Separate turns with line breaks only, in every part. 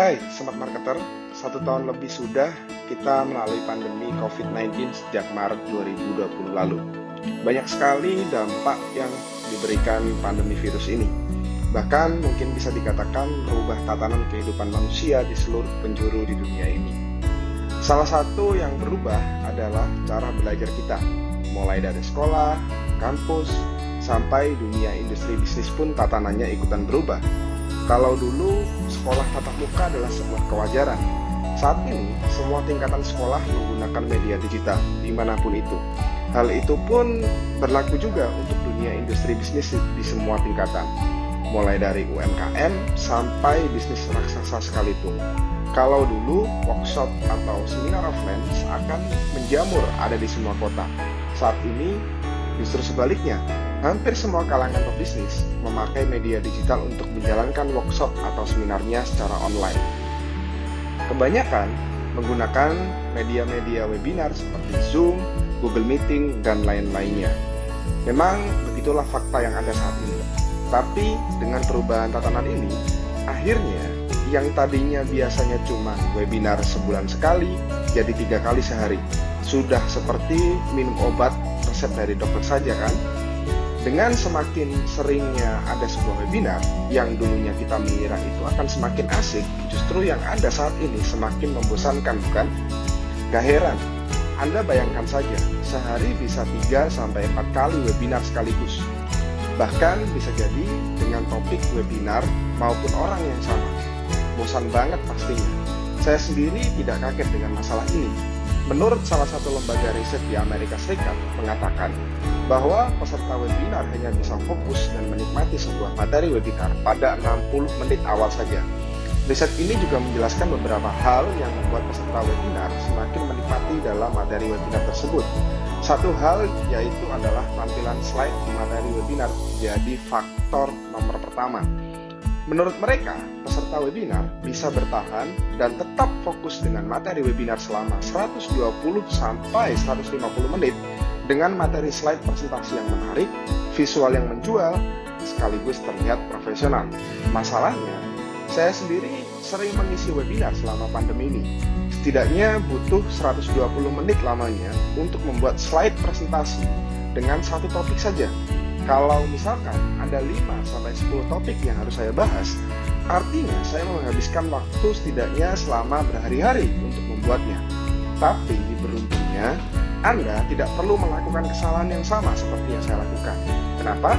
Hai, Smart Marketer. 1 tahun lebih sudah kita melalui pandemi COVID-19 sejak Maret 2020 lalu. Banyak sekali dampak yang diberikan pandemi virus ini. Bahkan mungkin bisa dikatakan merubah tatanan kehidupan manusia di seluruh penjuru di dunia ini. Salah satu yang berubah adalah cara belajar kita, mulai dari sekolah, kampus, sampai dunia industri bisnis pun tatanannya ikutan berubah. Kalau dulu sekolah tatap muka adalah sebuah kewajaran, saat ini semua tingkatan sekolah menggunakan media digital dimanapun itu. Hal itu pun berlaku juga untuk dunia industri bisnis di semua tingkatan, mulai dari UMKM sampai bisnis raksasa sekalipun. Kalau dulu workshop atau seminar offline akan menjamur ada di semua kota, saat ini justru sebaliknya. Hampir semua kalangan pebisnis memakai media digital untuk menjalankan workshop atau seminarnya secara online. Kebanyakan menggunakan media-media webinar seperti Zoom, Google Meeting, dan lain-lainnya. Memang begitulah fakta yang ada saat ini. Tapi dengan perubahan tatanan ini, akhirnya yang tadinya biasanya cuma webinar sebulan sekali, jadi 3 kali sehari. Sudah seperti minum obat resep dari dokter saja kan? Dengan semakin seringnya ada sebuah webinar, yang dulunya kita mengira itu akan semakin asik, justru yang ada saat ini semakin membosankan, bukan? Gak heran, Anda bayangkan saja, sehari bisa 3-4 kali webinar sekaligus. Bahkan bisa jadi dengan topik webinar maupun orang yang sama. Bosan banget pastinya. Saya sendiri tidak kaget dengan masalah ini. Menurut salah satu lembaga riset di Amerika Serikat mengatakan bahwa peserta webinar hanya bisa fokus dan menikmati sebuah materi webinar pada 60 menit awal saja. Riset ini juga menjelaskan beberapa hal yang membuat peserta webinar semakin menikmati dalam materi webinar tersebut. Satu hal yaitu adalah tampilan slide di materi webinar jadi faktor nomor pertama. Menurut mereka, peserta webinar bisa bertahan dan tetap fokus dengan materi webinar selama 120-150 menit dengan materi slide presentasi yang menarik, visual yang menjual, sekaligus terlihat profesional. Masalahnya, saya sendiri sering mengisi webinar selama pandemi ini. Setidaknya butuh 120 menit lamanya untuk membuat slide presentasi dengan satu topik saja. Kalau misalkan ada 5-10 topik yang harus saya bahas, artinya saya menghabiskan waktu setidaknya selama berhari-hari untuk membuatnya. Tapi beruntungnya, Anda tidak perlu melakukan kesalahan yang sama seperti yang saya lakukan. Kenapa?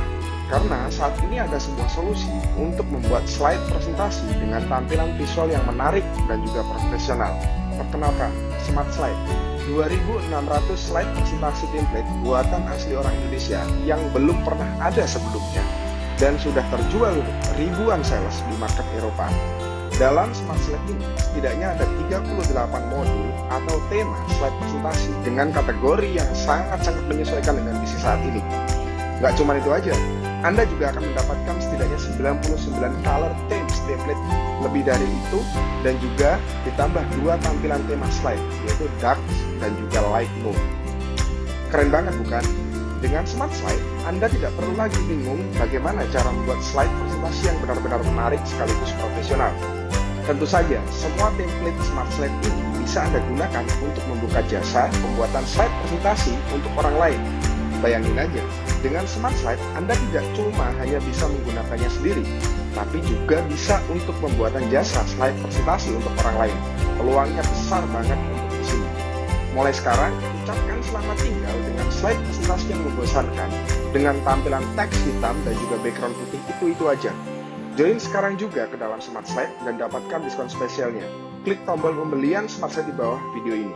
Karena saat ini ada sebuah solusi untuk membuat slide presentasi dengan tampilan visual yang menarik dan juga profesional. Perkenalkan, Smart Slide. 2.600 slide presentasi template buatan asli orang Indonesia yang belum pernah ada sebelumnya dan sudah terjual ribuan sales di market Eropa. Dalam Smart Slide ini, setidaknya ada 38 modul atau tema slide presentasi dengan kategori yang sangat-sangat menyesuaikan dengan bisnis saat ini. Nggak cuma itu aja, Anda juga akan mendapatkan setidaknya 99 color themes template lebih dari itu, dan juga ditambah 2 tampilan tema slide, yaitu dark dan juga light mode. Keren banget bukan? Dengan Smart Slide, Anda tidak perlu lagi bingung bagaimana cara membuat slide presentasi yang benar-benar menarik sekaligus profesional. Tentu saja, semua template Smart Slide ini bisa Anda gunakan untuk membuka jasa pembuatan slide presentasi untuk orang lain. Bayangin aja, dengan Smart Slide, Anda tidak cuma hanya bisa menggunakannya sendiri, tapi juga bisa untuk pembuatan jasa slide presentasi untuk orang lain. Peluangnya besar banget untuk di sini. Mulai sekarang, ucapkan selamat tinggal dengan slide presentasi yang membosankan, dengan tampilan teks hitam dan juga background putih itu aja. Join sekarang juga ke dalam Smart Slide dan dapatkan diskon spesialnya. Klik tombol pembelian Smart Slide di bawah video ini.